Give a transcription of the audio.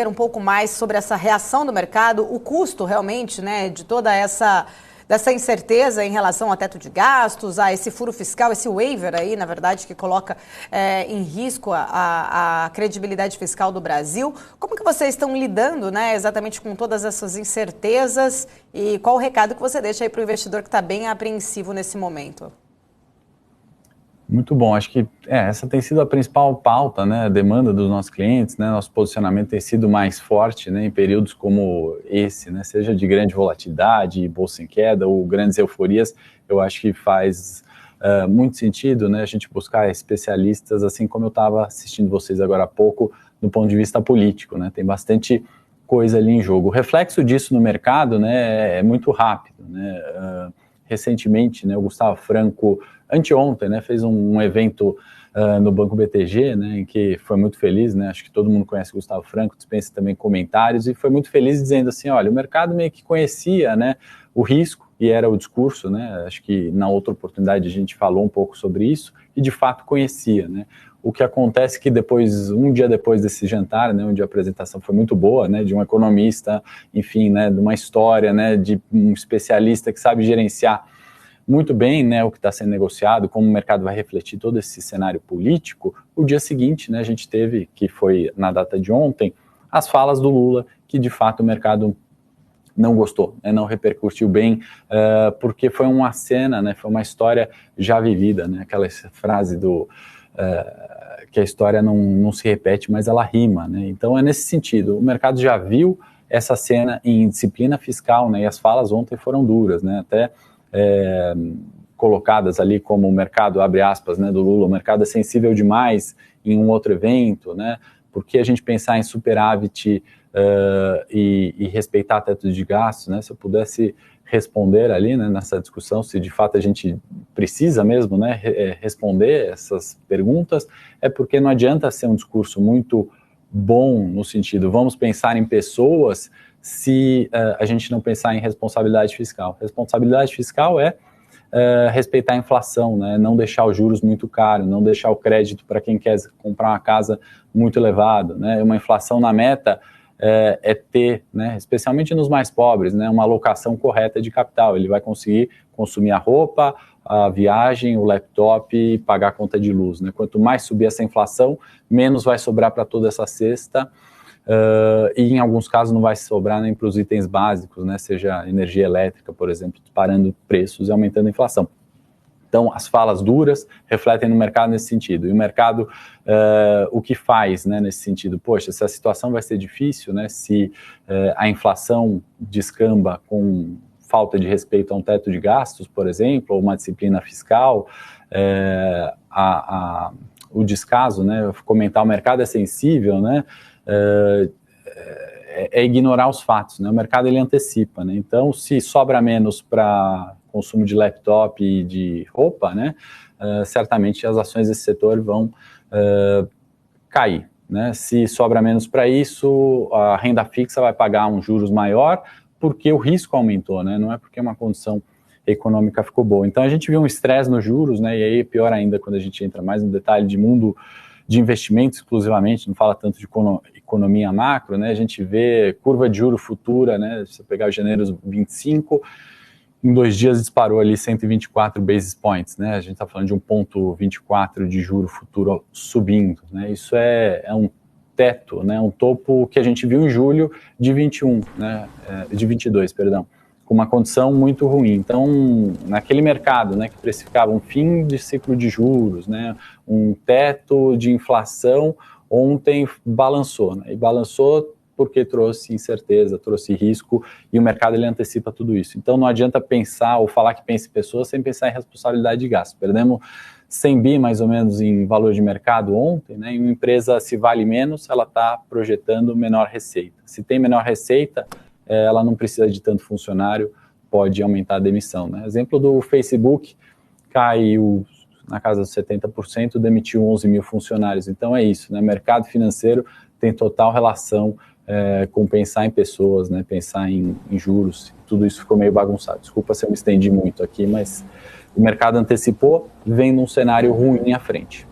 um pouco mais sobre essa reação do mercado, o custo realmente, né, de toda dessa incerteza em relação ao teto de gastos, a esse furo fiscal, esse waiver aí, na verdade, que coloca em risco a credibilidade fiscal do Brasil. Como que vocês estão lidando, né, exatamente com todas essas incertezas e qual o recado que você deixa aí para o investidor que está bem apreensivo nesse momento? Muito bom, acho que essa tem sido a principal pauta, né, a demanda dos nossos clientes, né, nosso posicionamento tem sido mais forte, né, em períodos como esse, né, seja de grande volatilidade, bolsa em queda ou grandes euforias. Eu acho que faz muito sentido, né, a gente buscar especialistas, assim como eu estava assistindo vocês agora há pouco, do ponto de vista político, né, tem bastante coisa ali em jogo. O reflexo disso no mercado, né, é muito rápido, né, recentemente, né, o Gustavo Franco, anteontem, né, fez um evento no Banco BTG, né, em que foi muito feliz, né, acho que todo mundo conhece o Gustavo Franco, dispensa também comentários, e foi muito feliz dizendo assim, olha, o mercado meio que conhecia, né, o risco, e era o discurso, né, acho que na outra oportunidade a gente falou um pouco sobre isso, e de fato conhecia, né. O que acontece é que depois, um dia depois desse jantar, né, onde a apresentação foi muito boa, né, de um economista, enfim, né, de uma história, né, de um especialista que sabe gerenciar muito bem, né, o que está sendo negociado, como o mercado vai refletir todo esse cenário político. O dia seguinte, né, a gente teve, que foi na data de ontem, as falas do Lula, que de fato o mercado não gostou, né, não repercutiu bem, porque foi uma cena, né, foi uma história já vivida, né, aquela frase que a história não se repete, mas ela rima, né, então é nesse sentido, o mercado já viu essa cena em disciplina fiscal, né, e as falas ontem foram duras, né, até colocadas ali como o mercado, abre aspas, né, do Lula, o mercado é sensível demais em um outro evento, né, porque a gente pensar em superávit e respeitar teto de gastos, né, se eu pudesse responder ali, né, nessa discussão, se de fato a gente precisa mesmo, né, responder essas perguntas, é porque não adianta ser um discurso muito bom no sentido, vamos pensar em pessoas, se a gente não pensar em responsabilidade fiscal. Responsabilidade fiscal é respeitar a inflação, né? Não deixar os juros muito caros, não deixar o crédito para quem quer comprar uma casa muito elevado, né? Uma inflação na meta é ter, né, especialmente nos mais pobres, né, uma alocação correta de capital. Ele vai conseguir consumir a roupa, a viagem, o laptop e pagar a conta de luz, né? Quanto mais subir essa inflação, menos vai sobrar para toda essa cesta. E em alguns casos não vai sobrar nem para os itens básicos, né, seja energia elétrica, por exemplo, disparando preços e aumentando a inflação. Então, as falas duras refletem no mercado nesse sentido. E o mercado, o que faz, né, nesse sentido? Poxa, se a situação vai ser difícil, né, se a inflação descamba com falta de respeito a um teto de gastos, por exemplo, ou uma disciplina fiscal, o descaso, né, comentar o mercado é sensível, né, é ignorar os fatos, né? O mercado ele antecipa, né? Então, se sobra menos para consumo de laptop e de roupa, né? Certamente as ações desse setor vão cair, né? Se sobra menos para isso, a renda fixa vai pagar um juros maior porque o risco aumentou, né? Não é porque uma condição econômica ficou boa. Então, a gente viu um estresse nos juros, né? E aí, pior ainda, quando a gente entra mais no detalhe de mundo de investimentos exclusivamente, não fala tanto de economia macro, né? A gente vê curva de juro futura, né? Se você pegar o janeiro 25, em 2 dias disparou ali 124 basis points, né? A gente está falando de 1,24 de juro futuro subindo, né? Isso é um teto, né? Um topo que a gente viu em julho de 21, né? De 22, perdão, com uma condição muito ruim. Então, naquele mercado, né, que precificava um fim de ciclo de juros, né, um teto de inflação, ontem balançou, né, e balançou porque trouxe incerteza, trouxe risco, e o mercado ele antecipa tudo isso. Então, não adianta pensar ou falar que pensa em pessoas sem pensar em responsabilidade de gasto. Perdemos 100 bi mais ou menos em valor de mercado ontem, né, e uma empresa, se vale menos, ela está projetando menor receita. Se tem menor receita, ela não precisa de tanto funcionário, pode aumentar a demissão, né? Exemplo do Facebook, caiu na casa dos 70%, demitiu 11 mil funcionários. Então é isso, né? Mercado financeiro tem total relação com pensar em pessoas, né? Pensar em juros, tudo isso ficou meio bagunçado. Desculpa se eu me estendi muito aqui, mas o mercado antecipou, vem num cenário ruim à frente.